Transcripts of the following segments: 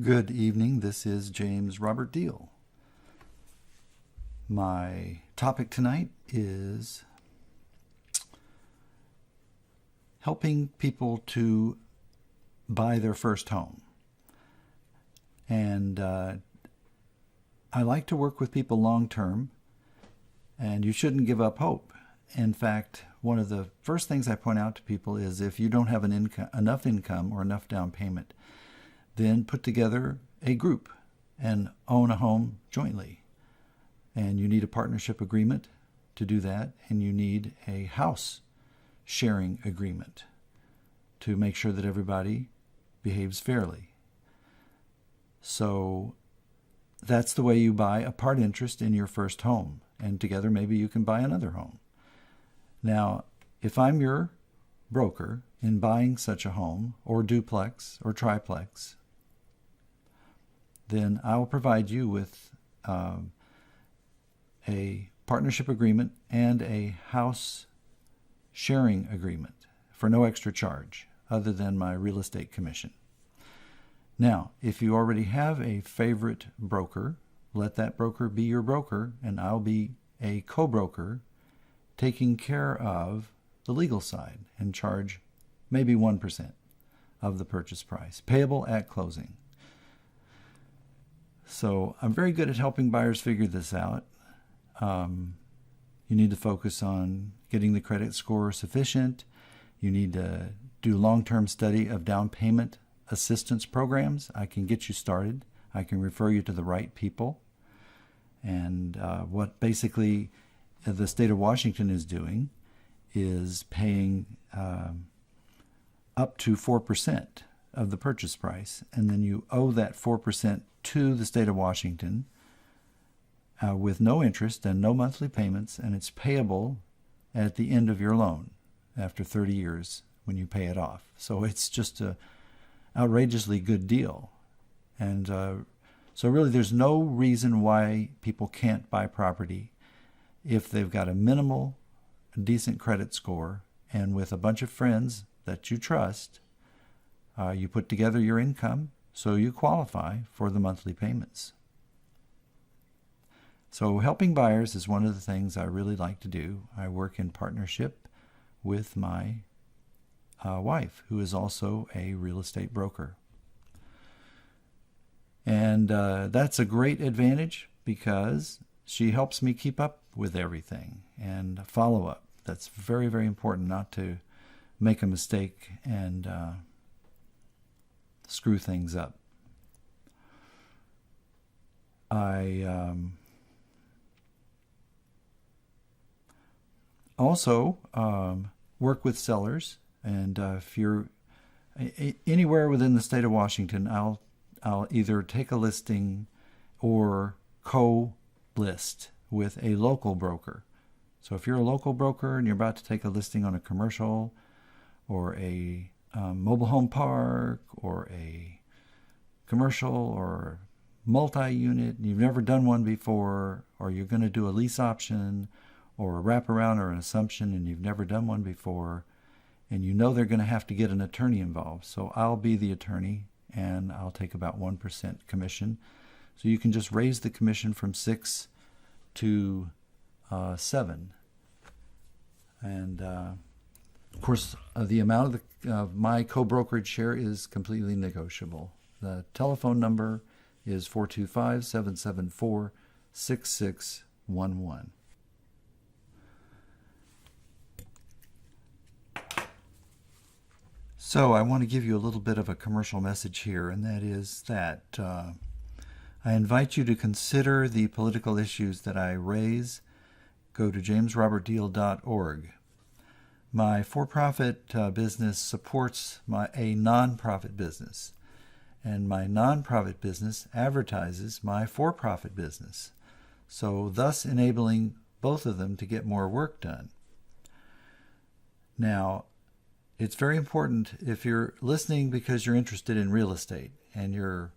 Good evening. This is James Robert Deal. My topic tonight is helping people to buy their first home. And I like to work with people long term, and you shouldn't give up hope. In fact, one of the first things I point out to people is if you don't have enough income or enough down payment, then put together a group and own a home jointly. And you need a partnership agreement to do that, and you need a house sharing agreement to make sure that everybody behaves fairly. So that's the way you buy a part interest in your first home, and together maybe you can buy another home. Now, if I'm your broker in buying such a home, or duplex, or triplex, then I will provide you with a partnership agreement and a house sharing agreement for no extra charge other than my real estate commission. Now, if you already have a favorite broker, let that broker be your broker, and I'll be a co-broker taking care of the legal side and charge maybe 1% of the purchase price, payable at closing. So I'm very good at helping buyers figure this out. You need to focus on getting the credit score sufficient. You need to do long-term study of down payment assistance programs. I can get you started. I can refer you to the right people. And what basically the state of Washington is doing is paying up to 4% of the purchase price, and then you owe that 4% to the state of Washington with no interest and no monthly payments, and it's payable at the end of your loan after 30 years when you pay it off. So it's just a outrageously good deal. And so really there's no reason why people can't buy property if they've got a minimal, decent credit score, and with a bunch of friends that you trust, you put together your income so you qualify for the monthly payments. So helping buyers is one of the things I really like to do. I work in partnership with my wife, who is also a real estate broker. And that's a great advantage because she helps me keep up with everything and follow up. That's very, very important not to make a mistake and screw things up. I also work with sellers, and if you're anywhere within the state of Washington, I'll either take a listing or co-list with a local broker. So if you're a local broker and you're about to take a listing on a commercial or a mobile home park or a commercial or multi-unit, and you've never done one before, or you're going to do a lease option or a wraparound or an assumption and you've never done one before, and you know they're going to have to get an attorney involved. So I'll be the attorney, and I'll take about 1% commission. So you can just raise the commission from 6 to 7. And of course, the amount of my co-brokerage share is completely negotiable. The telephone number is 425-774-6611. So I want to give you a little bit of a commercial message here, and that is that I invite you to consider the political issues that I raise. Go to jamesrobertdeal.org. My for-profit business supports a non-profit business, and my non-profit business advertises my for-profit business, so thus enabling both of them to get more work done. Now, it's very important, if you're listening because you're interested in real estate and you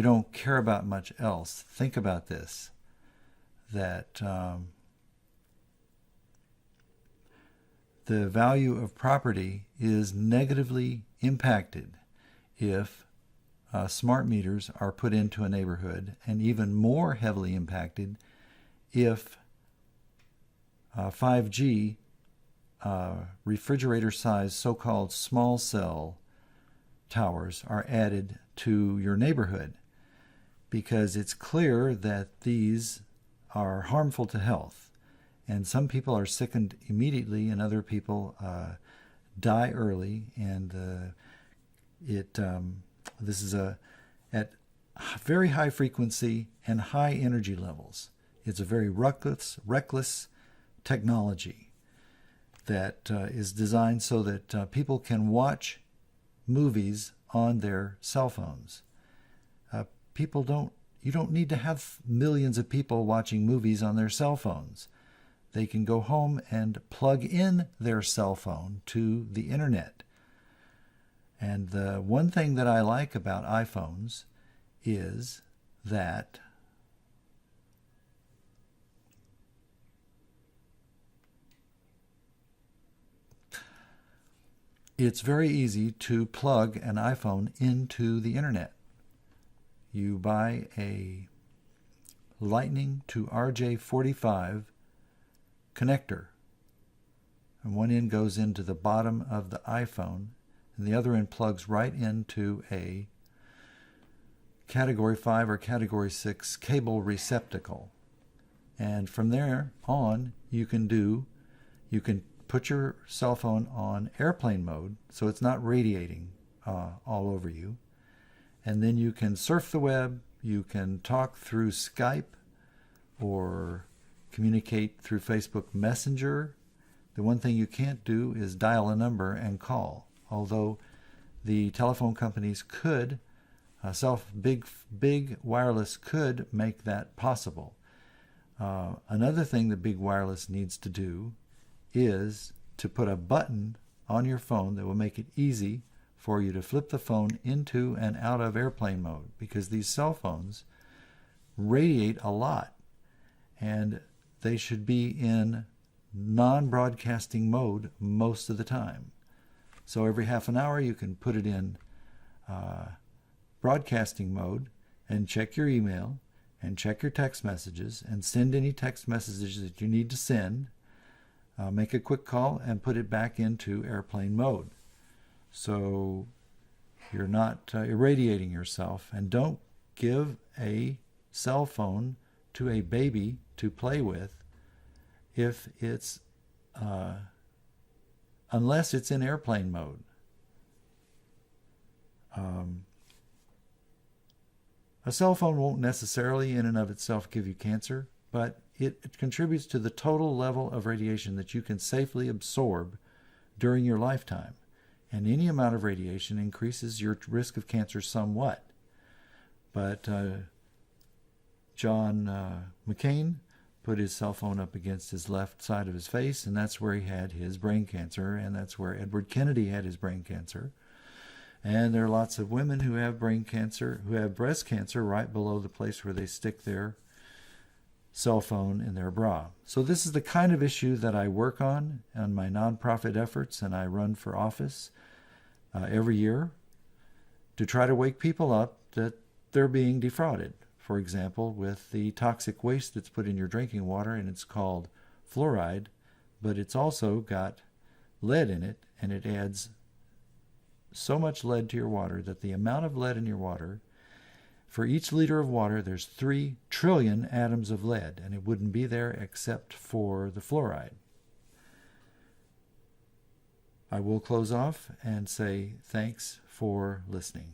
don't care about much else, think about this, that the value of property is negatively impacted if smart meters are put into a neighborhood, and even more heavily impacted if 5G refrigerator-sized so-called small cell towers are added to your neighborhood, because it's clear that these are harmful to health. And some people are sickened immediately, and other people die early. And this is at very high frequency and high energy levels. It's a very reckless technology that is designed so that people can watch movies on their cell phones. You don't need to have millions of people watching movies on their cell phones. They can go home and plug in their cell phone to the internet. And the one thing that I like about iPhones is that it's very easy to plug an iPhone into the internet. You buy a Lightning to RJ45 connector, and one end goes into the bottom of the iPhone, and the other end plugs right into a Category 5 or Category 6 cable receptacle. And from there on, you can put your cell phone on airplane mode so it's not radiating all over you. And then you can surf the web, you can talk through Skype or communicate through Facebook Messenger. The one thing you can't do is dial a number and call, although the telephone companies could, big wireless could make that possible. Another thing that big wireless needs to do is to put a button on your phone that will make it easy for you to flip the phone into and out of airplane mode, because these cell phones radiate a lot, and they should be in non-broadcasting mode most of the time. So every half an hour you can put it in broadcasting mode and check your email and check your text messages and send any text messages that you need to send. Make a quick call and put it back into airplane mode, so you're not irradiating yourself. And don't give a cell phone to a baby to play with if it's unless it's in airplane mode. A cell phone won't necessarily in and of itself give you cancer, but it contributes to the total level of radiation that you can safely absorb during your lifetime. And any amount of radiation increases your risk of cancer somewhat. But John McCain put his cell phone up against his left side of his face, and that's where he had his brain cancer, and that's where Edward Kennedy had his brain cancer. And there are lots of women who have brain cancer, who have breast cancer right below the place where they stick their cell phone in their bra. So this is the kind of issue that I work on my nonprofit efforts, and I run for office every year to try to wake people up that they're being defrauded. For example, with the toxic waste that's put in your drinking water, and it's called fluoride, but it's also got lead in it, and it adds so much lead to your water that the amount of lead in your water, for each liter of water, there's 3 trillion atoms of lead, and it wouldn't be there except for the fluoride. I will close off and say thanks for listening.